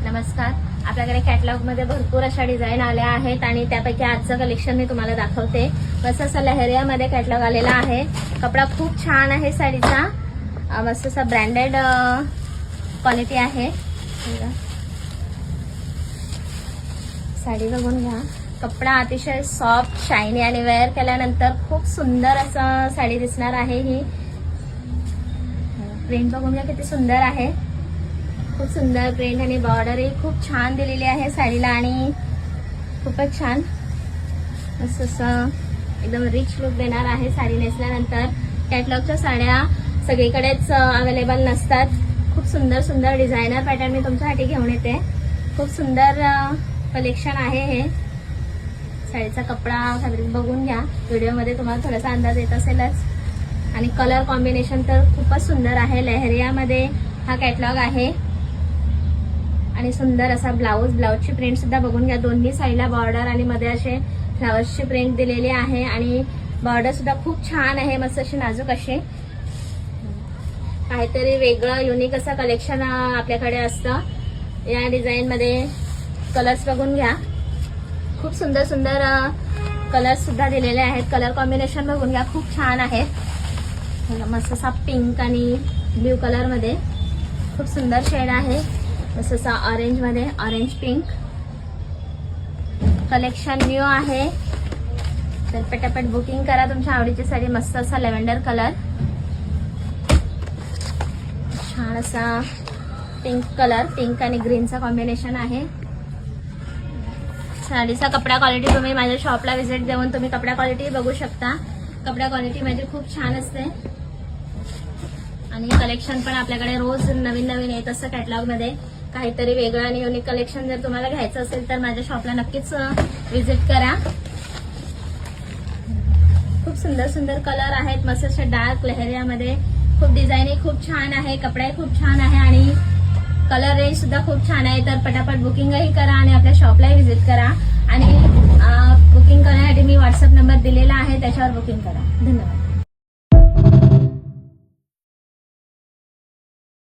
नमस्कार. आपल्याकडे कॅटलॉग मध्ये भरपूर अशा डिझाईन आल्या आहेत आणि त्यापैकी आजचं कलेक्शन मी तुम्हाला दाखवते. मस्त असा लहरियामध्ये कॅटलॉग आलेला आहे. कपडा खूप छान आहे साडीचा. मस्त असा ब्रँडेड क्वालिटी आहे. साडी बघून घ्या. कपडा अतिशय सॉफ्ट शायनी आणि वेअर केल्यानंतर खूप सुंदर असं साडी दिसणार आहे. ही प्रिंट बघून घ्या किती सुंदर आहे. खूप सुंदर प्रिंट आणि बॉर्डरही खूप छान दिलेली आहे साडीला आणि खूपच छान मस्त असं एकदम रिच लुक देणार आहे साडी नेसल्यानंतर. कॅटलॉगच्या साड्या सगळीकडेच अवेलेबल नसतात. खूप सुंदर सुंदर डिझायनर पॅटर्न मी तुमच्यासाठी घेऊन येते. खूप सुंदर कलेक्शन आहे हे. साडीचा कपडा फॅब्रिक बघून घ्या. व्हिडिओमध्ये तुम्हाला थोडासा अंदाज येत असेलच. आणि कलर कॉम्बिनेशन तर खूपच सुंदर आहे. लहरियामध्ये हा कॅटलॉग आहे आणि सुंदर असा ब्लाऊजची प्रिंट सुद्धा बघून घ्या. दोन्ही साईडला बॉर्डर आणि मध्ये असे फ्लावर्सची प्रिंट दिलेली आहे आणि बॉर्डर सुद्धा खूप छान आहे. मस्त अशी नाजूक अशी काहीतरी वेगळं युनिक असं कलेक्शन आपल्याकडे असतं. या डिझाईन मध्ये कलर्स बघून घ्या. खूप सुंदर सुंदर कलर्स सुद्धा दिलेले आहेत. कलर कॉम्बिनेशन बघून घ्या. खूप छान आहे. मस्त असा पिंक आणि ब्ल्यू कलर मध्ये खूप सुंदर शेड आहे. मस्त असा ऑरेंज मध्ये ऑरेंज पिंक कलेक्शन न्यू आहे. तर पटापट बुकिंग करा तुमच्या आवडीची साडी. मस्त असा लेव्हेंडर कलर, छान असा पिंक कलर, पिंक आणि ग्रीनचा कॉम्बिनेशन आहे. साडीचा कपडा क्वालिटी तुम्ही माझ्या शॉपला व्हिजिट देऊन तुम्ही कपडा क्वालिटी बघू शकता. कपडा क्वालिटी म्हणजे खूप छान असते आणि कलेक्शन पण आपल्याकडे रोज नवीन नवीन येत असतं. कॅटलॉग मध्ये काहीतरी वेगळं आणि युनिक कलेक्शन जर तुम्हाला घ्यायचं असेल तर माझ्या शॉपला नक्कीच व्हिजिट करा. खूप सुंदर सुंदर कलर आहेत. मस्त असे डार्क लहरियामध्ये खूप डिझाईन खूप छान आहे. कपडाही खूप छान आहे आणि कलर रेंज सुद्धा खूप छान आहे. तर पटापट बुकिंगही करा आणि आपल्या शॉपलाही व्हिजिट करा. आणि बुकिंग करण्यासाठी मी व्हॉट्सअप नंबर दिलेला आहे, त्याच्यावर बुकिंग करा. धन्यवाद.